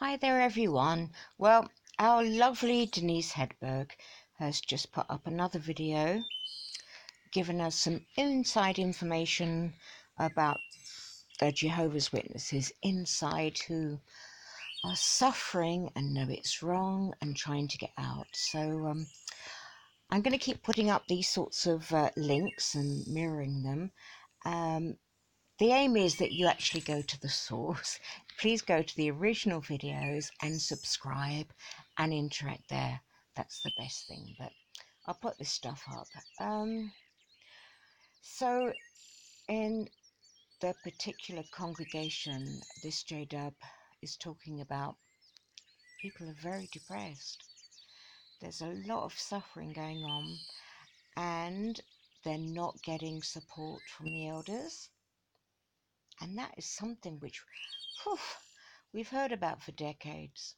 Hi there, everyone. Well, our lovely Denise Hedberg has just put up another video giving us some inside information about the Jehovah's Witnesses inside who are suffering and know it's wrong and trying to get out. So I'm going to keep putting up these sorts of links and mirroring them. The aim is that you actually go to the source. Please go to the original videos and subscribe and interact there. That's the best thing. But I'll put this stuff up. So in the particular congregation, this JW is talking about, people are very depressed. There's a lot of suffering going on, and they're not getting support from the elders. And that is something which, whew, we've heard about for decades,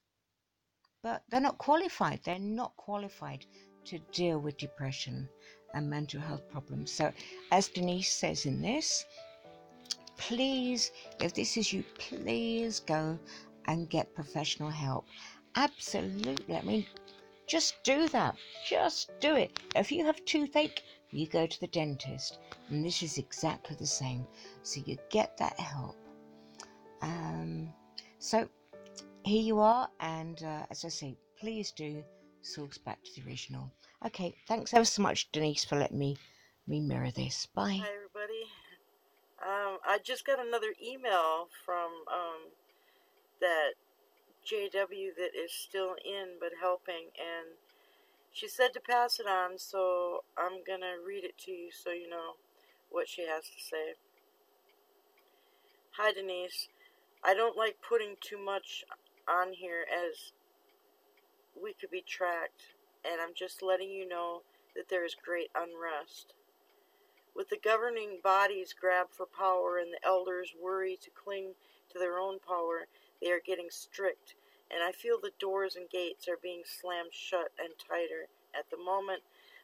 but they're not qualified. They're not qualified to deal with depression and mental health problems. So, as Denise says in this, please, if this is you, please go and get professional help. Absolutely. I mean, just do that. Just do it. If you have toothache, you go to the dentist. And this is exactly the same. So you get that help. So here you are, and as I say, please do source back to the original. Okay, thanks ever so much, Denise, for letting me mirror this. Bye. Hi, everybody. I just got another email from that JW that is still in but helping, and she said to pass it on, so I'm going to read it to you so you know what she has to say. Hi, Denise. I don't like putting too much on here as we could be tracked, and I'm just letting you know that there is great unrest. With the governing bodies' grab for power and the elders' worry to cling to their own power, they are getting strict, and I feel the doors and gates are being slammed shut and tighter. At the moment,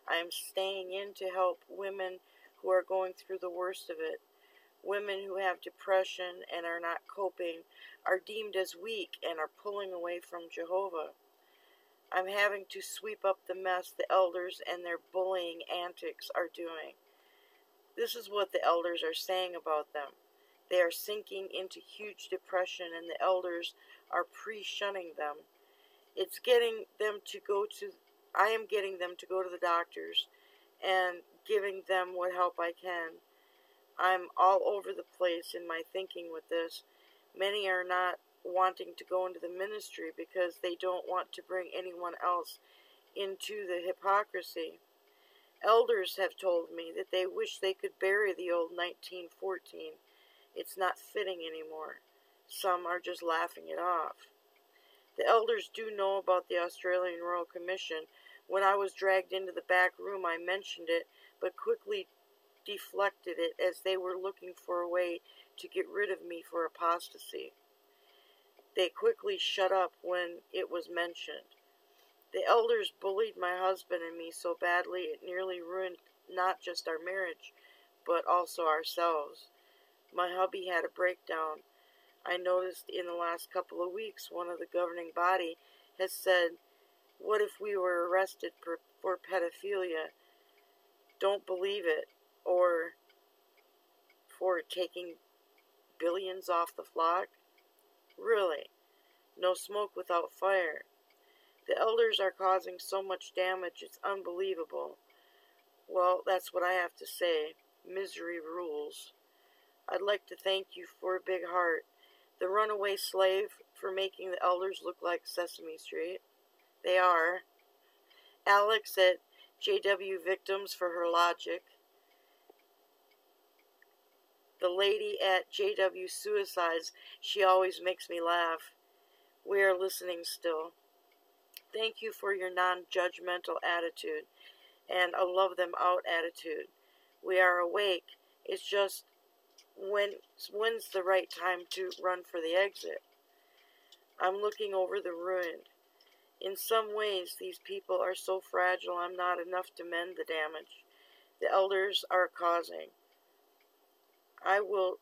I am staying in to help women who are going through the worst of it. Women who have depression and are not coping are deemed as weak and are pulling away from Jehovah. I'm having to sweep up the mess the elders and their bullying antics are doing. This is what the elders are saying about them. They are sinking into huge depression, and the elders are pre-shunning them. I am getting them to go to the doctors and giving them what help I can. I'm all over the place in my thinking with this. Many are not wanting to go into the ministry because they don't want to bring anyone else into the hypocrisy. Elders have told me that they wish they could bury the old 1914. It's not fitting anymore. Some are just laughing it off. The elders do know about the Australian Royal Commission. When I was dragged into the back room, I mentioned it, but quickly deflected it as they were looking for a way to get rid of me for apostasy. They quickly shut up when it was mentioned. The elders bullied my husband and me so badly it nearly ruined not just our marriage, but also ourselves. My hubby had a breakdown. I noticed in the last couple of weeks one of the governing body has said, "What if we were arrested for pedophilia? Don't believe it." Or for taking billions off the flock? Really? No smoke without fire. The elders are causing so much damage, it's unbelievable. Well, that's what I have to say. Misery rules. I'd like to thank you for a big heart. The runaway slave for making the elders look like Sesame Street. They are. Alex at JW Victims for her logic. The lady at JW Suicides, she always makes me laugh. We are listening still. Thank you for your non-judgmental attitude and a love them out attitude. We are awake. It's just when's the right time to run for the exit? I'm looking over the ruined. In some ways, these people are so fragile I'm not enough to mend the damage the elders are causing. I will,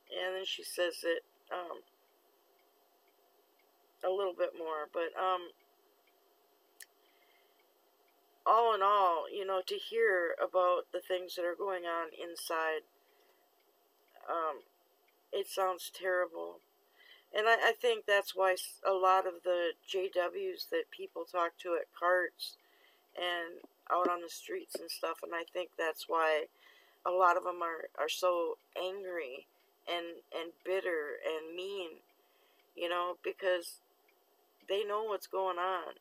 and then she says that a little bit more. But all in all, to hear about the things that are going on inside, it sounds terrible. And I think that's why a lot of the JWs that people talk to at carts and out on the streets and stuff, and I think that's why a lot of them are so angry and bitter and mean, because they know what's going on.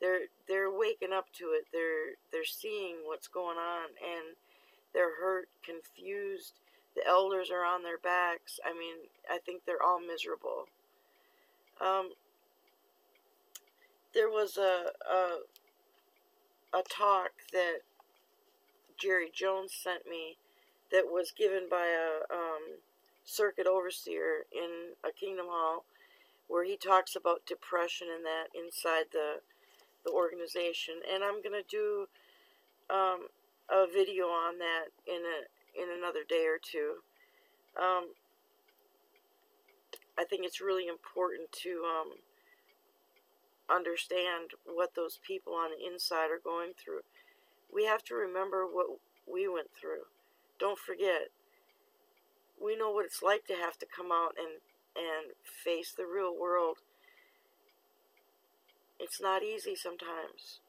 They're waking up to it. They're seeing what's going on, and they're hurt, confused. The elders are on their backs. I mean, I think they're all miserable. There was a talk that Jerry Jones sent me that was given by a circuit overseer in a Kingdom Hall, where he talks about depression and that inside the organization. And I'm going to do a video on that in another day or two. I think it's really important to understand what those people on the inside are going through. We have to remember what we went through. Don't forget. We know what it's like to have to come out and face the real world. It's not easy sometimes.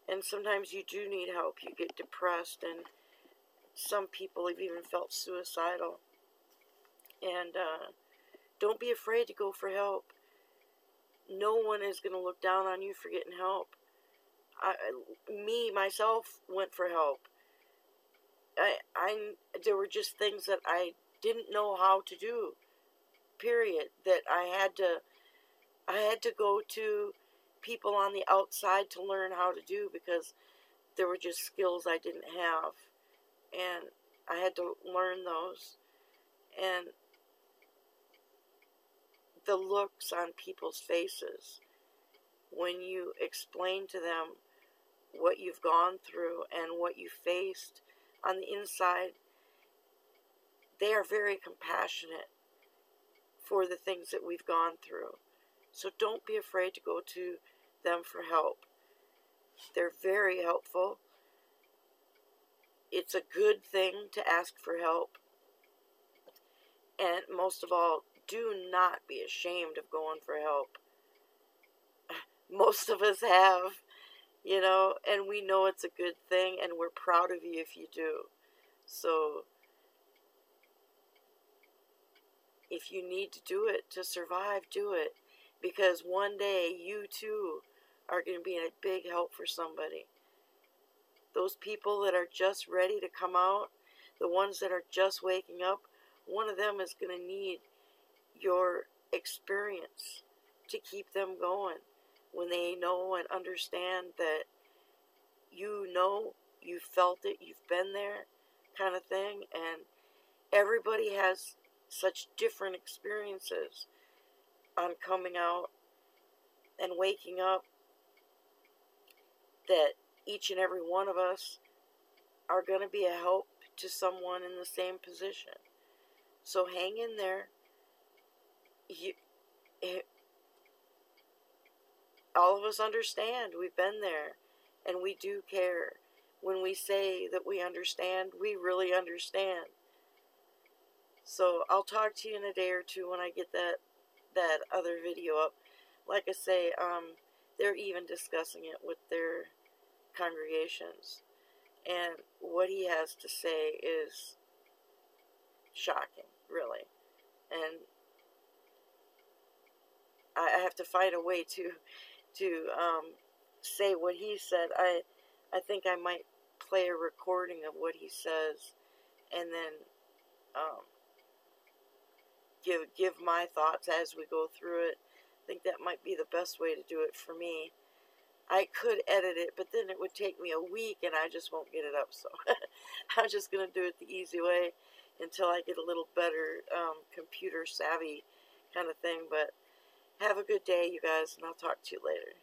And sometimes you do need help. You get depressed, and some people have even felt suicidal. And don't be afraid to go for help. No one is going to look down on you for getting help. Myself went for help. There were just things that I didn't know how to do. Period. That I had to go to people on the outside to learn how to do, because there were just skills I didn't have, and I had to learn those. And the looks on people's faces when you explain to them what you've gone through and what you faced on the inside, they are very compassionate for the things that we've gone through. So don't be afraid to go to them for help. They're very helpful. It's a good thing to ask for help. And most of all, do not be ashamed of going for help. Most of us have, and we know it's a good thing, and we're proud of you if you do. So if you need to do it to survive, do it. Because one day you too are going to be a big help for somebody. Those people that are just ready to come out, the ones that are just waking up, one of them is going to need your experience to keep them going, when they know and understand that you've felt it, you've been there, kind of thing. And everybody has such different experiences on coming out and waking up, that each and every one of us are going to be a help to someone in the same position. So hang in there. All of us understand. We've been there, and we do care. When we say that we understand, we really understand. So I'll talk to you in a day or two when I get that other video up. Like I say, they're even discussing it with their congregations, and what he has to say is shocking, really. And I have to find a way to say what he said. I think I might play a recording of what he says, and then give my thoughts as we go through it. I think that might be the best way to do it for me. I could edit it, but then it would take me a week, and I just won't get it up. So I'm just going to do it the easy way until I get a little better computer savvy kind of thing. But have a good day, you guys, and I'll talk to you later.